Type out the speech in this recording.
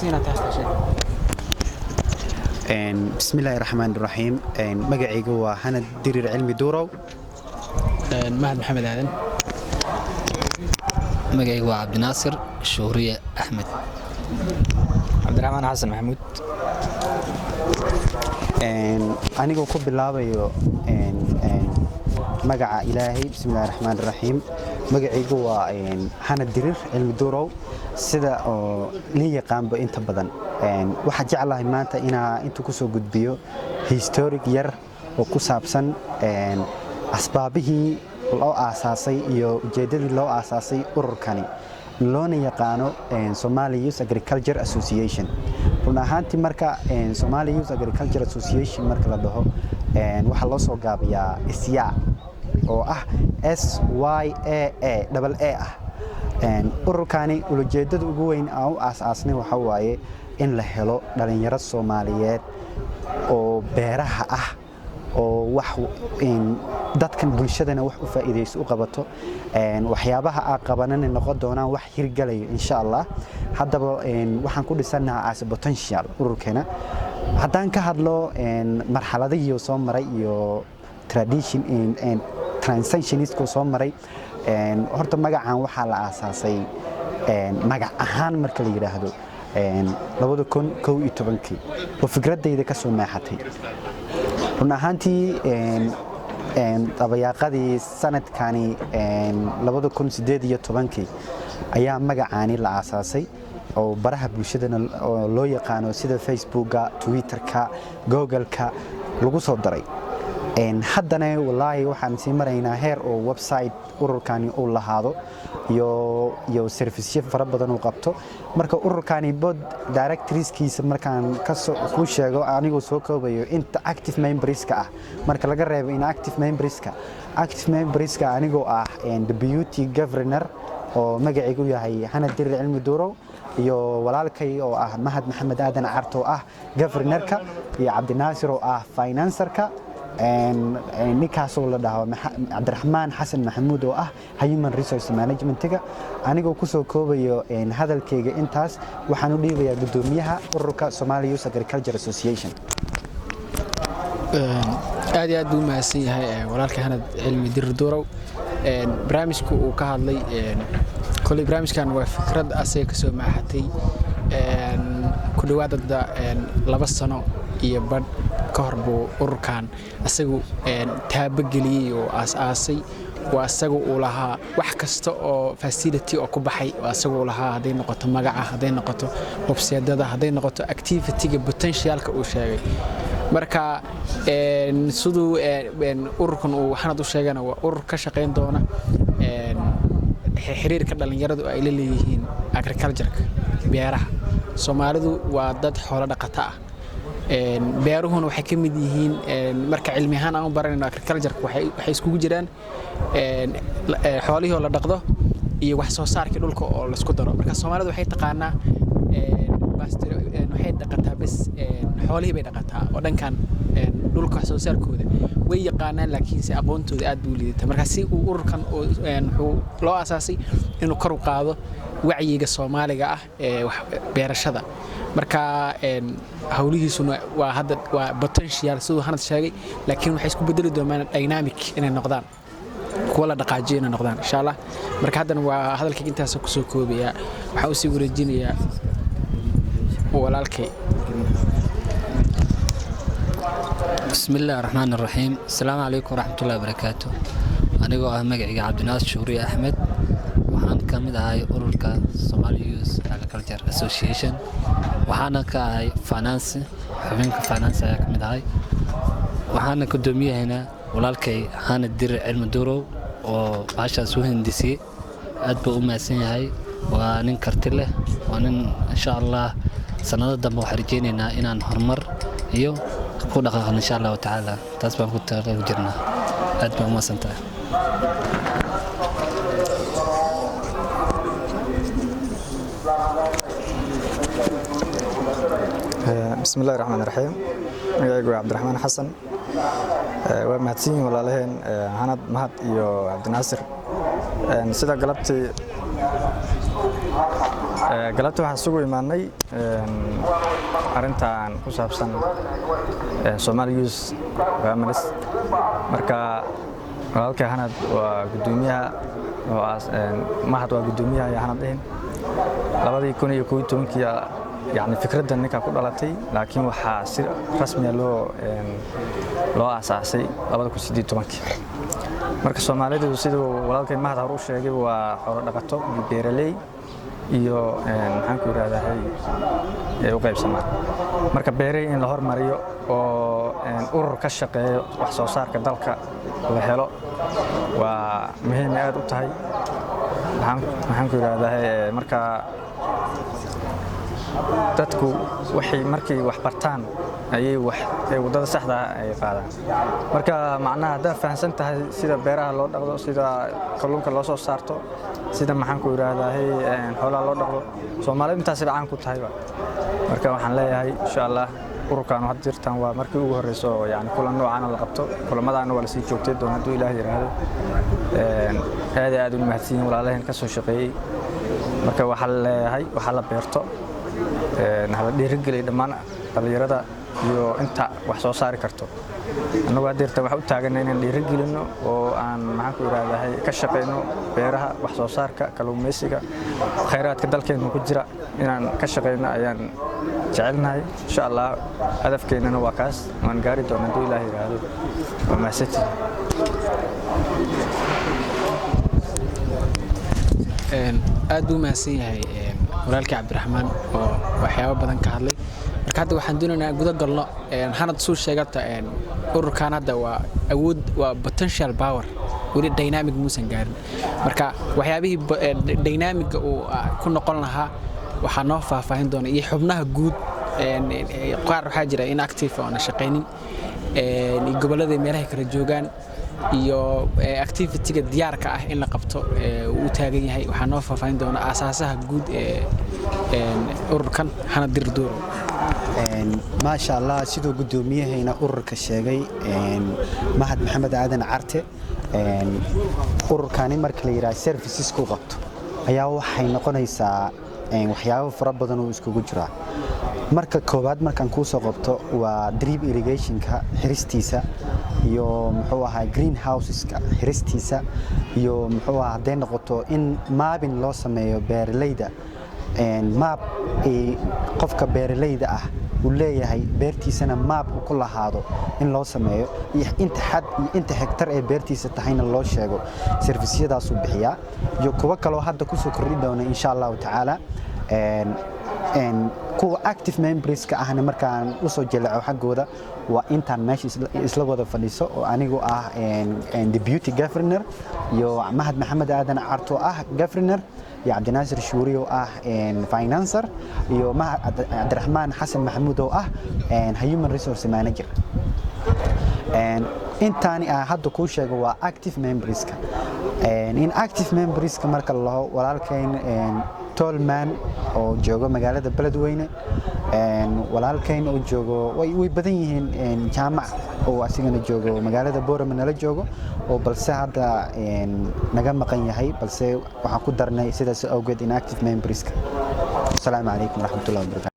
أسينا تحت بسم الله الرحمن الرحيم مقعيق هو حنا ديرير علمي دورو مهد محمد آدم مقعيق هو عبد الناصر شورية أحمد عبد الرحمن حسن محمود أنيقو كو بلابيو مقع إلهي بسم الله الرحمن الرحيم مقعيق هو حنا ديرير علمي دورو sida oo liya qaanba inta badan waxa jeclahay maanta inta ku soo gudbiyo historic yar oo ku saabsan asbaabihii loo aasaasay iyo ujeedadii loo aasaasay ururkani loona yaqaano Somali Youth Agriculture Association run ahaantii marka Somali Youth Agriculture Association marka la dhaho waxa loo soo gaabiyaa SYA oo ah SYAA double A ah ururkani ujeedada ugu weyn oo aasaasnay waxa waaye in la helo dhalinyaro Soomaaliyeed oo beeraha ah oo wax dadkan bulshadana wax u faa'iideyso u qabato waxyaabaha aan qabanana noqon doonaan wax hirgalayo insha Allah hadaba waxaan ku dhisanahay as potential ururkeena haddaan ka hadlo marxaladihii soo maray iyo tradition and transitionist ko soo maray horta magacan waxa la aasaasay magac ahaan marka la yiraahdo 2011 oo fikradeyda ka soo maaxatay run ahaantii tabayaaqadii sanadkani 2018 ayaa magacaani la aasaasay oo baraha bulshadana loo yaqaano sida Facebooka, Twitterka, Googleka lagu soo daray haddana wallahi waxaan sii maraynaa heer oo website ururkani uu lahaado iyo service fara badan uu qabto marka ururkani board directorskiisa markaan ka soo ku sheego anigu soo koobayo inta active memberska ah marka laga reebo inactive memberska anigu ah deputy governor oo magaciigu yahay Xana Dirir Cilmi Durow iyo walaalkay oo ah Mahad Maxamed Aadan Carto ah governorka iyo Cabdi Naasir oo ah financerka ninkaasoo la dhaho Cabdiraxmaan Xasan Maxamuud oo ah human resource managementga anigoo ku soo koobayo hadalkayga intaas waxaan u dhiibayaa gudoomiyaha ururka Somali Youth Agriculture Association aad iyo aad buu mahadsan yahay walaalka Xana Cilmi Dirir Durow barnaamijku uu ka hadlay kulli barnaamijkan waa fikrad asay ka soo maaxatay ku dhawaad 2 sano iyo badh ka hor buu ururkan asagu taabageliyay oo aasaasay waa asagu uu lahaa wax kasta oo facility oo ku baxay waa asagu uu lahaa haday noqoto magaca haday noqoto website-dada haday noqoto activity-ga potential-ka uu sheegay marka sidoo ururkan uu waxaan u sheegana waa urur ka shaqeyn doona xiriirka dhalinyaradu ay leeyihiin agriculture-ka beeraha Soomaalidu waa dad xoolo dhaqato ah beeruhuna waxay ka mid yihiin marka cilmi ahaan aan u baranayno agriculture waxay iskugu jiraan xoolihii la dhaqdo iyo wax soo saarka dhulka oo la isku daro marka Soomaalidu waxay taqaanaa waxay dhaqataa bas xoolihii bay dhaqataa oo dhankan dhulka wax soo saarkooda way yaqaanaan laakiin si aqoontooda aad buu liidataa marka si uu ururkan wuxuu loo aasaasay inuu kor u qaado wacyiga Soomaaliga ah beerashada marka hawlihiisuna waa hadda waa potential sidoo hanad sheegay laakiin waxay isku bedeli doonaan dynamic inay noqdaan kuwa la dhaqaajiyo inay noqdaan insha Allah marka haddana waa hadalkayga intaas ku soo koobaya waxa uu sii wareejinayaa walaalkay bismillaahir rahmaanir rahiim assalaamu alaykum waraxmatullaahi wabarakaatuh anigoo ah magacayga Cabdinaasir Shuuriye Axmed waxaan ka mid ahay ururka Somali Youth Agriculture Association waxaana ka ahay xubinka finance ayaa ka mid ahay waxaana gudoomiyaheena walaalkay Xana Dirir Cilmi Durow oo baashaas u hindisay aad buu u mahadsan yahay waa nin karti leh waa nin insha Allah sanado dambe waxaan rajeynaynaa inaan horumar iyo ku dhaqaaqno insha Allah ta'ala taas baan ku taageeri jirnaa aad baan u mahadsantahay بسم الله الرحمن الرحيم magacaygu waa Cabdiraxmaan Xasan waa mahadsan walaalaheen Xanad Mahad iyo Cabdi Naasir sida galabtii galabta waxaan isugu imaanay arintan ku saabsan Somali Youth Families marka walaalkay Hanad waa gudoomiyaha mahad waa gudoomiyaha Hanad ahayn 2011 يعني فكرة إنك أقول على تي لكن وحاسر رسمي لو أساسي لابد يكون سديد تمك مركز الصومالي ده يصير ولكن ما هذا روش يجي وحرر دقته بيرلي iyo maxaan ku yiraahdaa u qaybsamaa marka beeray in la hormariyo oo urur ka shaqeeyo wax soo saarka dalka la helo waa muhiim aad u tahay maxaan ku yiraahdaa marka dadku waxay markay wax bartaan ayay wax wadada saxda ah ay qaadaan marka macnaha hada fahansan tahay sida beeraha loo dhaqdo sida kalluunka loo soo saarto sida maxaan ku yiraahdaa xoolaha loo dhaqdo Soomaalidu intaas caan ku tahay marka waxaan leeyahay insha Allah ururkan had jirtaan waa markii ugu horeyso yani kulan noocan la qabto kulamadaana waa la sii joogtay doon haduu Ilaahay yiraahdo aad u mahadsan walaalaheen ka soo shaqeeyay marka waxa leeyahay waxa la beerto haba dhiirigelay dhammaan dhalinyarada iyo inta wax soo saari karto annagu hadeerta wax u taaganay inaan dhiirigelino oo aan maxaan ku yiraahdaa ka shaqeyno beeraha wax soo saarka kalluumeysiga khayraadka dalkeena ku jira inaan ka shaqeyno ayaan jecelnahay insha Allah hadafkeena waa kaas waan gaari doonaa haduu Ilaahay yiraahdo waa maasati aad u mahadsan yahay walaalkay Cabdiraxmaan oo waxyaabo badan ka hadlay marka hadda waxaan doonaynaa guda galno Hanad soo sheegata ururkan hadda waa awood waa potential power wali dynamic muusan gaarin marka waxyaabihii dynamic oo ku noqon lahaa waxa noo faahfaahin doona iyo xubnaha guud qaar waxa jira in active oo na shaqeynin gobolada meelaha kala joogan iyo activity-ga diyaarka ah in la qabto uu taagan yahay waxa noo faahfaahin doona asaasaha guud ururkan Hanad Dirdooro ما شاء الله سيدو قدوميهينا أورك الشيغي مهد محمد عادن عرتي أوركاني مركليرا سيرفيسيس كو قبطو ayaa waxay noqonaysaa waxyaabo fara badan oo isku jira marka koobaad markaan ku soo qabto waa drip irrigation-ka xiristiisa iyo muxuu ahaa greenhouse-ka xiristiisa iyo muxuu ahaa haday noqoto in maabin loo sameeyo beeraleyda maab qofka beeraleyda ah uu leeyahay beertiisana maab ku lahaado in loo sameeyo iyo inta xad iyo inta hektar ee beertiisa tahayna loo sheego serviceyadaas uu bixiyaa iyo kuwa kale oo hadda ku soo kordhi doona insha Allah ta'ala kuwa active members ka ahna markaan u soo jelaco xagooda waa intaan meesha isla wada fadhiiso oo anigu ah deputy governor iyo Mahad Maxamed Aadan Carto ah governor يا عبد الناصر شوري واه فاينانسر يو مع عبد الرحمن حسن محمود واه هيومن ريسورس مانجر انتاني هادو كو شيغو وا اكتيف ممبرز كا ان اكتيف ممبرز كا marka la walaalkeen Tolman oo joogo magaalada Beledweyne walaalkeen oo joogo way badan yihiin jaamac oo asigana joogo magaalada Boorama la joogo oo balse hadda naga maqan yahay balse waxaan ku darnay sidaas awgeed in active members. Assalamu alaykum wa rahmatullahi wa barakatuh.